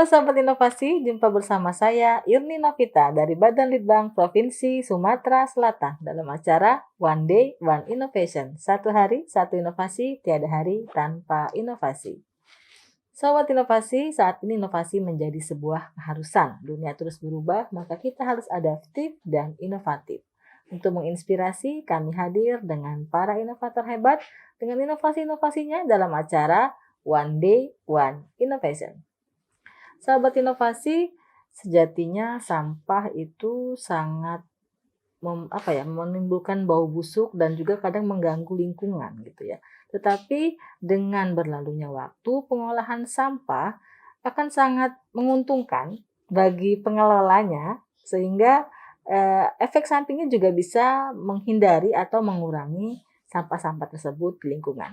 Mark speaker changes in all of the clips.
Speaker 1: Sahabat Inovasi, jumpa bersama saya Irni Novita dari Badan Litbang Provinsi Sumatera Selatan dalam acara One Day One Innovation. Satu hari, satu inovasi, tiada hari tanpa inovasi. Sobat Inovasi, saat ini inovasi menjadi sebuah keharusan. Dunia terus berubah, maka kita harus adaptif dan inovatif. Untuk menginspirasi, kami hadir dengan para inovator hebat dengan inovasi-inovasinya dalam acara One Day One Innovation. Sahabat Inovasi, sejatinya sampah itu sangat menimbulkan bau busuk dan juga kadang mengganggu lingkungan gitu ya. Tetapi dengan berlalunya waktu, pengolahan sampah akan sangat menguntungkan bagi pengelolanya sehingga efek sampingnya juga bisa menghindari atau mengurangi sampah-sampah tersebut di lingkungan.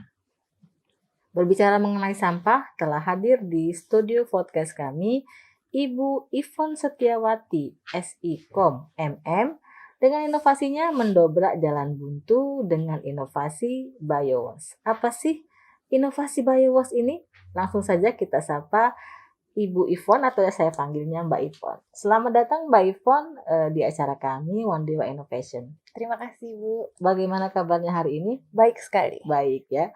Speaker 1: Berbicara mengenai sampah, telah hadir di studio podcast kami Ibu Ivon Setiawati, SIKOM MM, dengan inovasinya mendobrak jalan buntu dengan inovasi biowash. Apa sih inovasi biowash ini? Langsung saja kita sapa Ibu Ivon atau saya panggilnya Mbak Ivon. Selamat datang Mbak Ivon di acara kami One Day One Innovation.
Speaker 2: Terima kasih Bu.
Speaker 1: Bagaimana kabarnya hari ini?
Speaker 2: Baik sekali.
Speaker 1: Baik ya.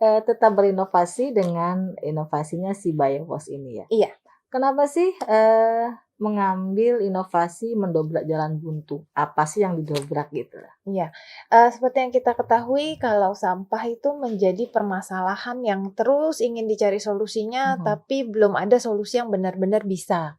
Speaker 1: Tetap berinovasi dengan inovasinya si biowash ini ya.
Speaker 2: Iya.
Speaker 1: Kenapa sih mengambil inovasi mendobrak jalan buntu? Apa sih yang didobrak gitu?
Speaker 2: Iya, seperti yang kita ketahui kalau sampah itu menjadi permasalahan yang terus ingin dicari solusinya, tapi belum ada solusi yang benar-benar bisa.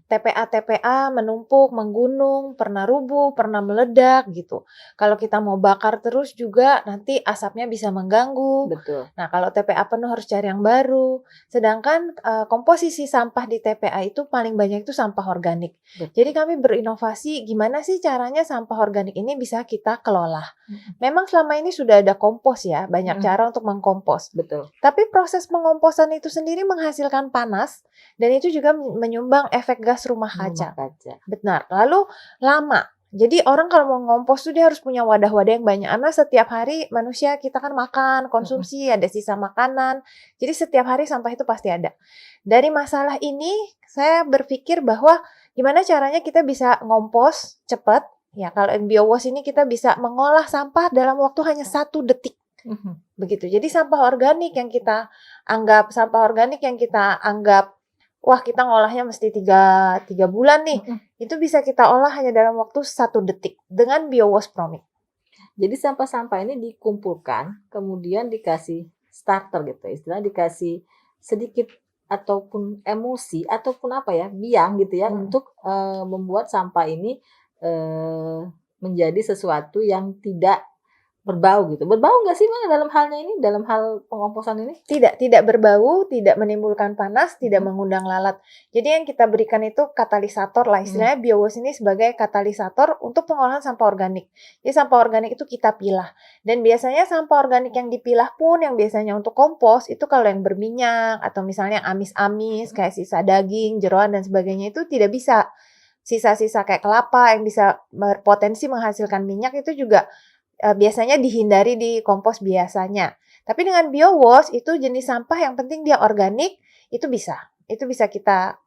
Speaker 2: TPA menumpuk, menggunung, pernah rubuh, pernah meledak gitu. Kalau kita mau bakar terus juga nanti asapnya bisa mengganggu.
Speaker 1: Betul.
Speaker 2: Nah, kalau TPA penuh harus cari yang baru. Sedangkan komposisi sampah di TPA itu paling banyak itu sampah organik.
Speaker 1: Betul.
Speaker 2: Jadi kami berinovasi gimana sih caranya sampah organik ini bisa kita kelola. Memang selama ini sudah ada kompos ya, banyak cara untuk mengkompos.
Speaker 1: Betul.
Speaker 2: Tapi proses pengomposan itu sendiri menghasilkan panas dan itu juga menyumbang efek gas rumah kaca. Benar. Lalu lama. Jadi orang kalau mau ngompos tuh dia harus punya wadah-wadah yang banyak. Karena setiap hari manusia kita kan makan, konsumsi, ada sisa makanan. Jadi setiap hari sampah itu pasti ada. Dari masalah ini saya berpikir bahwa gimana caranya kita bisa ngompos cepat. Ya kalau biowash ini kita bisa mengolah sampah dalam waktu hanya 1 detik. Begitu. Jadi sampah organik yang kita anggap wah kita ngolahnya mesti 3 bulan nih. Itu bisa kita olah hanya dalam waktu 1 detik dengan biowash Promik.
Speaker 1: Jadi sampah-sampah ini dikumpulkan, kemudian dikasih starter gitu, istilah dikasih sedikit ataupun emosi ataupun biang gitu ya untuk membuat sampah ini menjadi sesuatu yang tidak berbau gitu. Berbau nggak sih Mbak dalam halnya ini, dalam hal pengomposan ini?
Speaker 2: Tidak berbau, tidak menimbulkan panas, tidak mengundang lalat. Jadi yang kita berikan itu katalisator lah, istilahnya biowash ini sebagai katalisator untuk pengolahan sampah organik. Jadi sampah organik itu kita pilah. Dan biasanya sampah organik yang dipilah pun yang biasanya untuk kompos, itu kalau yang berminyak atau misalnya amis-amis kayak sisa daging, jeroan dan sebagainya itu tidak bisa. Sisa-sisa kayak kelapa yang bisa berpotensi menghasilkan minyak itu juga biasanya dihindari di kompos biasanya. Tapi dengan biowash itu jenis sampah yang penting dia organik, itu bisa kita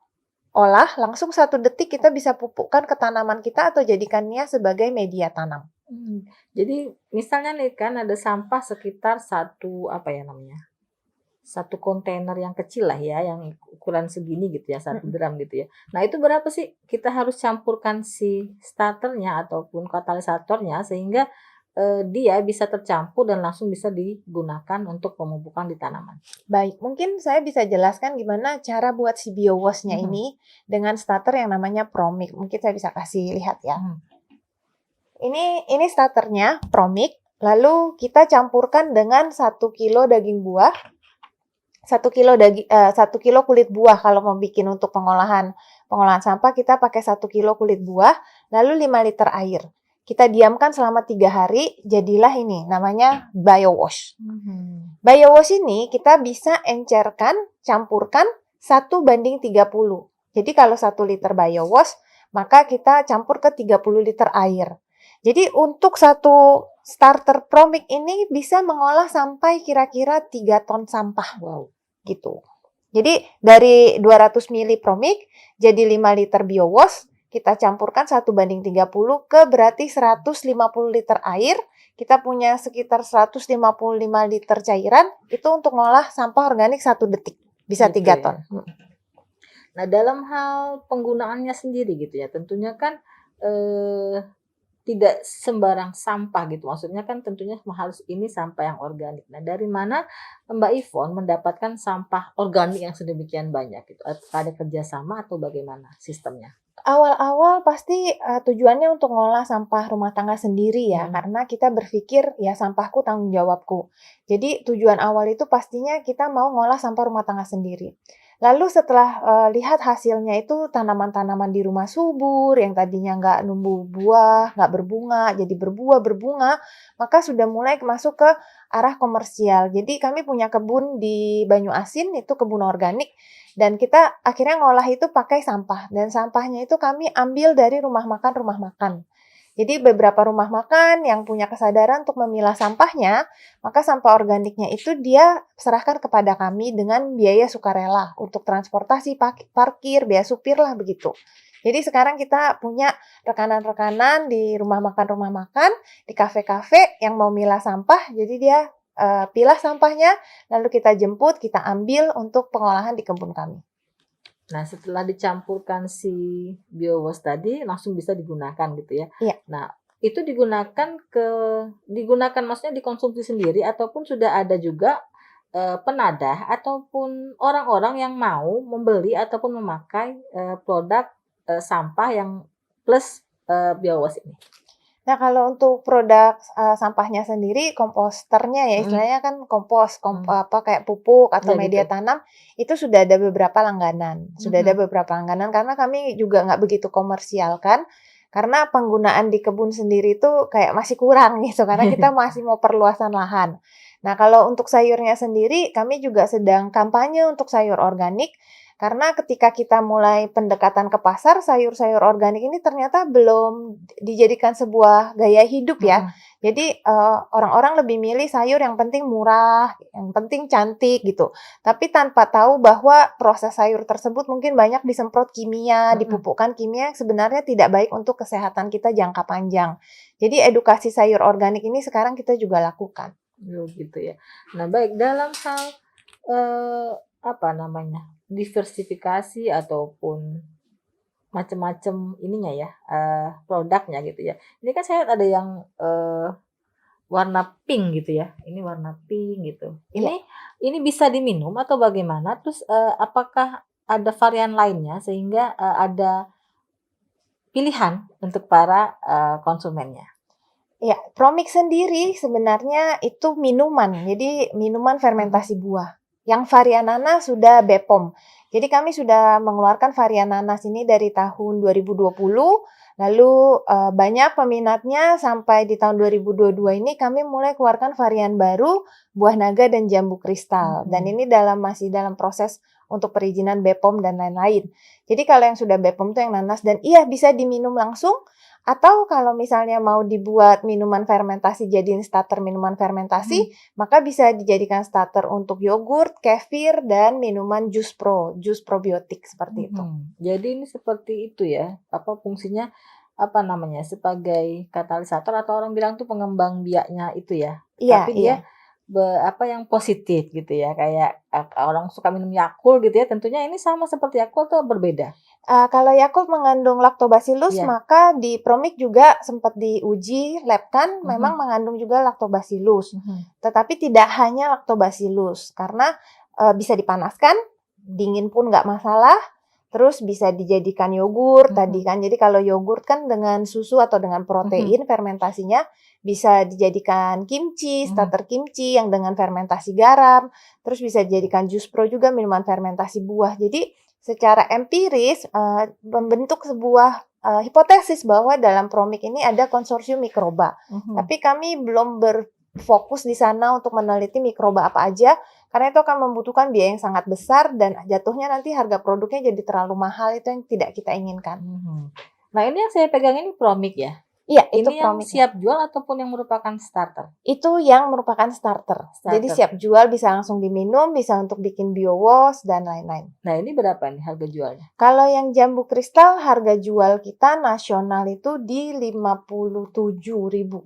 Speaker 2: olah langsung 1 detik kita bisa pupukkan ke tanaman kita atau jadikannya sebagai media tanam.
Speaker 1: Jadi misalnya nih kan ada sampah sekitar satu kontainer yang kecil lah ya, yang ukuran segini gitu ya, 1 drum gitu ya. Nah itu berapa sih kita harus campurkan si starternya ataupun katalisatornya sehingga dia bisa tercampur dan langsung bisa digunakan untuk pemupukan di tanaman.
Speaker 2: Baik, mungkin saya bisa jelaskan gimana cara buat si biowash-nya ini dengan starter yang namanya Promik. Mungkin saya bisa kasih lihat ya. Ini starternya Promik. Lalu kita campurkan dengan 1 kilo daging buah, 1 kilo kulit buah kalau mau bikin untuk pengolahan sampah kita pakai 1 kilo kulit buah, lalu 5 liter air. Kita diamkan selama 3 hari, jadilah ini, namanya biowash. Biowash ini kita bisa encerkan, campurkan 1:30. Jadi kalau 1 liter biowash, maka kita campur ke 30 liter air. Jadi untuk 1 starter Promik ini bisa mengolah sampai kira-kira 3 ton sampah.
Speaker 1: Wow.
Speaker 2: Gitu. Jadi dari 200 ml Promik jadi 5 liter BioWash, kita campurkan 1:30 ke berarti 150 liter air. Kita punya sekitar 155 liter cairan, itu untuk ngolah sampah organik 1 detik. Bisa
Speaker 1: Gitu
Speaker 2: 3
Speaker 1: ya.
Speaker 2: ton.
Speaker 1: Nah, dalam hal penggunaannya sendiri gitu ya, tentunya kan tidak sembarang sampah gitu. Maksudnya kan tentunya harus ini sampah yang organik. Nah, dari mana Mbak Ivon mendapatkan sampah organik yang sedemikian banyak gitu? Ada kerjasama atau bagaimana sistemnya?
Speaker 2: Awal-awal pasti tujuannya untuk ngolah sampah rumah tangga sendiri ya, karena kita berpikir ya sampahku tanggung jawabku. Jadi tujuan awal itu pastinya kita mau ngolah sampah rumah tangga sendiri. Lalu setelah lihat hasilnya itu tanaman-tanaman di rumah subur yang tadinya nggak numbuh buah, nggak berbunga, jadi berbuah, berbunga, maka sudah mulai masuk ke arah komersial. Jadi kami punya kebun di Banyuasin, itu kebun organik, dan kita akhirnya ngolah itu pakai sampah. Dan sampahnya itu kami ambil dari rumah makan. Jadi beberapa rumah makan yang punya kesadaran untuk memilah sampahnya, maka sampah organiknya itu dia serahkan kepada kami dengan biaya sukarela untuk transportasi, parkir, biaya supir lah begitu. Jadi sekarang kita punya rekanan-rekanan di rumah makan, di kafe-kafe yang mau milah sampah, jadi dia pilah sampahnya, lalu kita jemput, kita ambil untuk pengolahan di kebun kami.
Speaker 1: Nah, setelah dicampurkan si BioWash tadi langsung bisa digunakan gitu ya.
Speaker 2: Iya.
Speaker 1: Nah, itu digunakan maksudnya dikonsumsi sendiri ataupun sudah ada juga penadah ataupun orang-orang yang mau membeli ataupun memakai produk sampah yang plus BioWash ini.
Speaker 2: Nah, kalau untuk produk sampahnya sendiri, komposternya ya, istilahnya kan kompos, kayak pupuk atau
Speaker 1: Ya,
Speaker 2: media
Speaker 1: gitu.
Speaker 2: tanam, itu sudah ada beberapa langganan. Karena kami juga nggak begitu komersial kan, karena penggunaan di kebun sendiri itu kayak masih kurang gitu, karena kita masih mau perluasan lahan. Nah, kalau untuk sayurnya sendiri, kami juga sedang kampanye untuk sayur organik, karena ketika kita mulai pendekatan ke pasar, sayur-sayur organik ini ternyata belum dijadikan sebuah gaya hidup ya. Jadi orang-orang lebih milih sayur yang penting murah, yang penting cantik gitu. Tapi tanpa tahu bahwa proses sayur tersebut mungkin banyak disemprot kimia, dipupukkan kimia yang sebenarnya tidak baik untuk kesehatan kita jangka panjang. Jadi edukasi sayur organik ini sekarang kita juga lakukan.
Speaker 1: Gitu ya. Nah, baik dalam hal apa namanya, diversifikasi ataupun macam-macam ininya ya, produknya gitu ya. Ini kan saya lihat ada yang warna pink gitu ya, ini warna pink gitu.
Speaker 2: Iya.
Speaker 1: Ini bisa diminum atau bagaimana? Terus apakah ada varian lainnya sehingga ada pilihan untuk para konsumennya?
Speaker 2: Ya, Promik sendiri sebenarnya itu minuman, jadi minuman fermentasi buah. Yang varian nanas sudah BPOM. Jadi kami sudah mengeluarkan varian nanas ini dari tahun 2020, lalu banyak peminatnya sampai di tahun 2022 ini kami mulai keluarkan varian baru, buah naga dan jambu kristal. Dan ini masih dalam proses untuk perizinan BPOM dan lain-lain. Jadi kalau yang sudah BPOM itu yang nanas, dan iya bisa diminum langsung, atau kalau misalnya mau dibuat minuman fermentasi, jadiin starter minuman fermentasi, maka bisa dijadikan starter untuk yogurt, kefir, dan minuman jus probiotik seperti itu.
Speaker 1: Jadi ini seperti itu ya, apa fungsinya, apa namanya, sebagai katalisator atau orang bilang tuh pengembang biaknya itu ya.
Speaker 2: Iya,
Speaker 1: Tapi
Speaker 2: iya.
Speaker 1: dia yang positif gitu ya, kayak orang suka minum Yakult gitu ya, tentunya ini sama seperti Yakult atau berbeda?
Speaker 2: Kalau Yakult mengandung lactobacillus,
Speaker 1: Iya.
Speaker 2: maka di Promik juga sempat diuji lab kan memang mengandung juga lactobacillus. Tetapi tidak hanya lactobacillus, karena bisa dipanaskan, dingin pun nggak masalah. Terus bisa dijadikan yogurt tadi kan. Jadi kalau yogurt kan dengan susu atau dengan protein fermentasinya bisa dijadikan kimchi, starter kimchi yang dengan fermentasi garam. Terus bisa dijadikan jus pro juga minuman fermentasi buah. Jadi secara empiris membentuk sebuah hipotesis bahwa dalam Promik ini ada konsorsium mikroba. Tapi kami belum berfokus di sana untuk meneliti mikroba apa aja, karena itu akan membutuhkan biaya yang sangat besar dan jatuhnya nanti harga produknya jadi terlalu mahal, itu yang tidak kita inginkan.
Speaker 1: Nah, ini yang saya pegang ini Promik ya?
Speaker 2: Iya, itu
Speaker 1: Ini yang
Speaker 2: Promik.
Speaker 1: siap jual ataupun yang merupakan starter?
Speaker 2: Itu yang merupakan starter. Jadi siap jual, bisa langsung diminum, bisa untuk bikin biowash dan lain-lain.
Speaker 1: Nah, ini berapa nih harga jualnya?
Speaker 2: Kalau yang jambu kristal, harga jual kita nasional itu di 57.000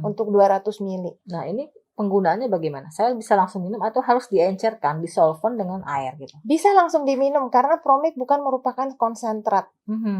Speaker 2: untuk 200 mili.
Speaker 1: Nah, ini penggunaannya bagaimana? Saya bisa langsung minum atau harus diencerkan, disolven dengan air gitu?
Speaker 2: Bisa langsung diminum karena Promik bukan merupakan konsentrat.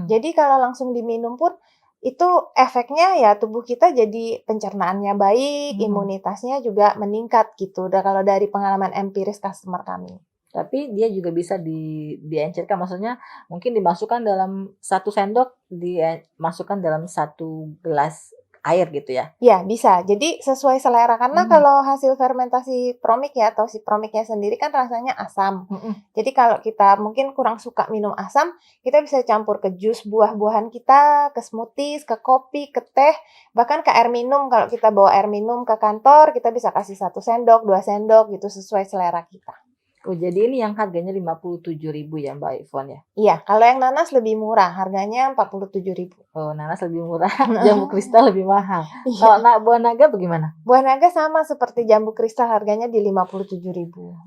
Speaker 2: Jadi kalau langsung diminum pun itu efeknya ya tubuh kita jadi pencernaannya baik, imunitasnya juga meningkat gitu. Dan kalau dari pengalaman empiris customer kami.
Speaker 1: Tapi dia juga bisa diencerkan, maksudnya mungkin dimasukkan dalam 1 sendok, dimasukkan dalam 1 gelas air gitu ya?
Speaker 2: Ya, bisa. Jadi sesuai selera. Karena kalau hasil fermentasi Promik ya, atau si Promiknya sendiri kan rasanya asam. Jadi kalau kita mungkin kurang suka minum asam, kita bisa campur ke jus buah-buahan kita, ke smoothies, ke kopi, ke teh, bahkan ke air minum. Kalau kita bawa air minum ke kantor, kita bisa kasih 1 sendok, 2 sendok gitu sesuai selera kita.
Speaker 1: Oh, jadi ini yang harganya 57.000 ya Mbak Ivon ya?
Speaker 2: Iya, kalau yang nanas lebih murah, harganya 47.000.
Speaker 1: Oh, nanas lebih murah, jambu kristal lebih mahal.
Speaker 2: Iya.
Speaker 1: Kalau buah naga bagaimana?
Speaker 2: Buah naga sama seperti jambu kristal, harganya di 57.000.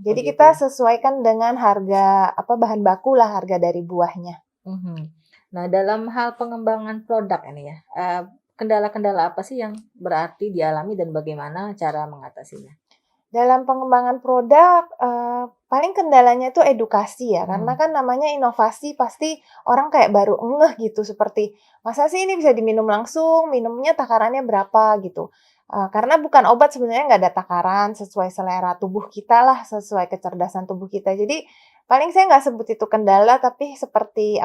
Speaker 2: Jadi
Speaker 1: gitu
Speaker 2: kita
Speaker 1: ya.
Speaker 2: sesuaikan dengan harga bahan baku lah, harga dari buahnya.
Speaker 1: Nah, dalam hal pengembangan produk ini ya, kendala-kendala apa sih yang berarti dialami dan bagaimana cara mengatasinya?
Speaker 2: Dalam pengembangan produk, paling kendalanya itu edukasi ya, karena kan namanya inovasi pasti orang kayak baru ngeh gitu, seperti, "Masa sih ini bisa diminum langsung? Minumnya takarannya berapa?" Gitu. Karena bukan obat sebenarnya nggak ada takaran, sesuai selera tubuh kita lah, sesuai kecerdasan tubuh kita. Jadi paling saya nggak sebut itu kendala, tapi seperti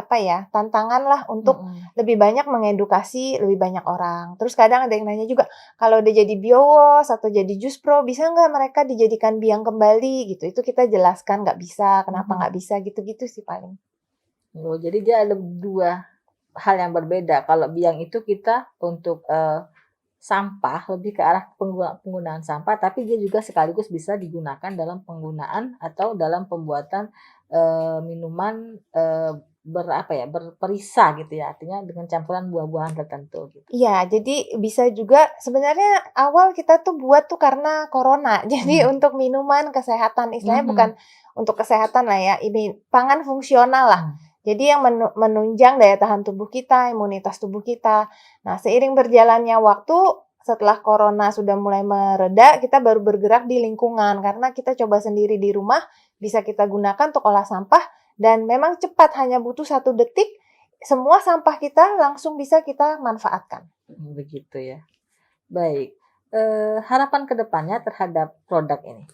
Speaker 2: tantangan lah untuk lebih banyak mengedukasi lebih banyak orang. Terus kadang ada yang nanya juga, kalau udah jadi biowash atau jadi jus pro, bisa nggak mereka dijadikan biang kembali gitu? Itu kita jelaskan nggak bisa, kenapa nggak bisa, gitu-gitu sih paling.
Speaker 1: Oh, jadi dia ada 2 hal yang berbeda. Kalau biang itu kita untuk sampah, lebih ke arah penggunaan sampah, tapi dia juga sekaligus bisa digunakan dalam penggunaan atau dalam pembuatan minuman berperisa gitu ya, artinya dengan campuran buah-buahan tertentu gitu.
Speaker 2: Iya, jadi bisa juga sebenarnya awal kita tuh buat tuh karena corona. Jadi untuk minuman kesehatan, istilahnya bukan untuk kesehatan lah ya, ini pangan fungsional lah. Jadi yang menunjang daya tahan tubuh kita, imunitas tubuh kita. Nah, seiring berjalannya waktu, setelah corona sudah mulai mereda, kita baru bergerak di lingkungan. Karena kita coba sendiri di rumah, bisa kita gunakan untuk olah sampah, dan memang cepat, hanya butuh 1 detik, semua sampah kita langsung bisa kita manfaatkan.
Speaker 1: Begitu ya. Baik, harapan ke depannya terhadap produk ini?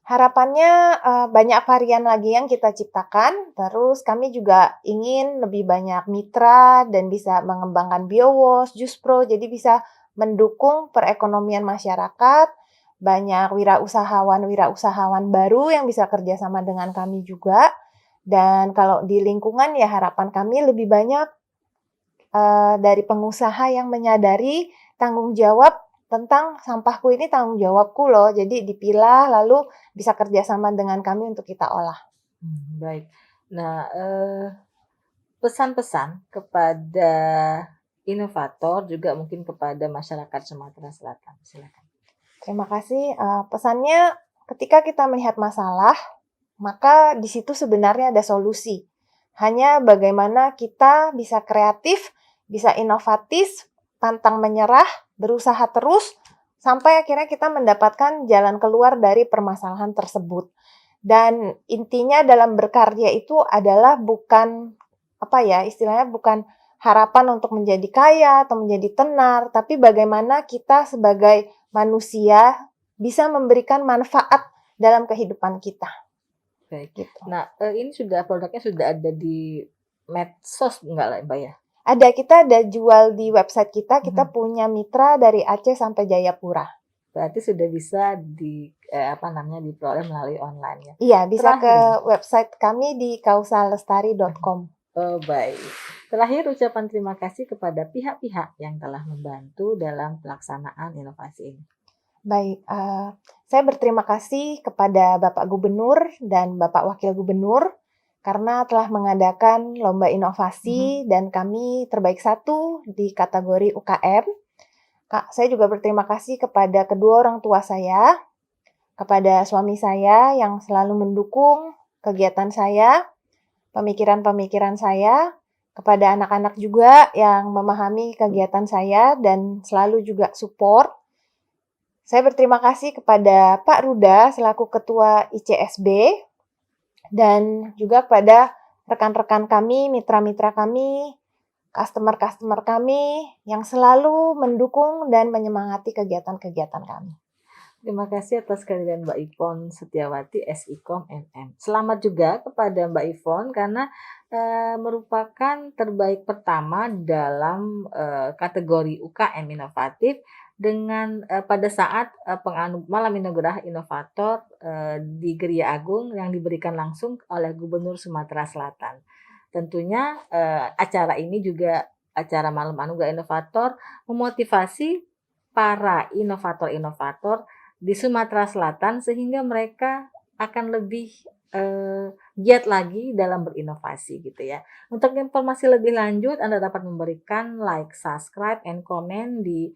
Speaker 2: Harapannya banyak varian lagi yang kita ciptakan, terus kami juga ingin lebih banyak mitra dan bisa mengembangkan biowash, jus pro, jadi bisa mendukung perekonomian masyarakat, banyak wirausahawan baru yang bisa kerjasama dengan kami juga, dan kalau di lingkungan ya harapan kami lebih banyak dari pengusaha yang menyadari tanggung jawab tentang sampahku ini tanggung jawabku loh, jadi dipilah lalu bisa kerjasama dengan kami untuk kita olah.
Speaker 1: Baik. Nah, pesan-pesan kepada inovator juga mungkin kepada masyarakat Sumatera Selatan, silakan.
Speaker 2: Terima kasih. Pesannya ketika kita melihat masalah, maka di situ sebenarnya ada solusi. Hanya bagaimana kita bisa kreatif, bisa inovatif, pantang menyerah, berusaha terus, sampai akhirnya kita mendapatkan jalan keluar dari permasalahan tersebut. Dan intinya dalam berkarya itu adalah bukan, istilahnya bukan harapan untuk menjadi kaya atau menjadi tenar, tapi bagaimana kita sebagai manusia bisa memberikan manfaat dalam kehidupan kita.
Speaker 1: Baik.
Speaker 2: Gitu.
Speaker 1: Nah, ini produknya sudah ada di medsos enggak lah, Mbak ya?
Speaker 2: Kita ada jual di website kita punya mitra dari Aceh sampai Jayapura.
Speaker 1: Berarti sudah bisa diperoleh melalui online ya?
Speaker 2: Iya, bisa ke website kami di kausalestari.com.
Speaker 1: Oh, baik. Terakhir, ucapan terima kasih kepada pihak-pihak yang telah membantu dalam pelaksanaan inovasi ini.
Speaker 2: Baik, saya berterima kasih kepada Bapak Gubernur dan Bapak Wakil Gubernur karena telah mengadakan lomba inovasi dan kami terbaik 1 di kategori UKM. Kak, saya juga berterima kasih kepada kedua orang tua saya, kepada suami saya yang selalu mendukung kegiatan saya, pemikiran-pemikiran saya, kepada anak-anak juga yang memahami kegiatan saya dan selalu juga support. Saya berterima kasih kepada Pak Ruda selaku Ketua ICSB dan juga kepada rekan-rekan kami, mitra-mitra kami, customer-customer kami yang selalu mendukung dan menyemangati kegiatan-kegiatan kami.
Speaker 1: Terima kasih atas kehadiran Mbak Ivon Setiawati, SIKOM MM. Selamat juga kepada Mbak Ivon karena merupakan terbaik pertama dalam kategori UKM inovatif dengan pada saat malam inaugurasi inovator di Geria Agung yang diberikan langsung oleh Gubernur Sumatera Selatan. Tentunya acara ini juga acara malam anugerah inovator memotivasi para inovator-inovator di Sumatera Selatan sehingga mereka akan lebih giat lagi dalam berinovasi gitu ya. Untuk informasi lebih lanjut Anda dapat memberikan like, subscribe, and comment di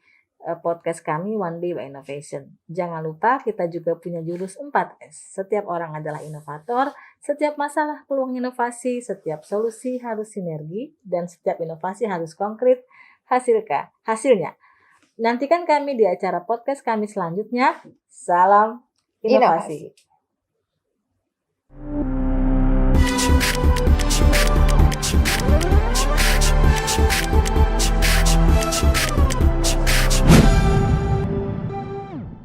Speaker 1: podcast kami One Day by Innovation. Jangan lupa kita juga punya jurus 4S. Setiap orang adalah inovator, setiap masalah peluang inovasi, setiap solusi harus sinergi, dan setiap inovasi harus konkret hasilnya. Nantikan kami di acara podcast kami selanjutnya. Salam inovasi.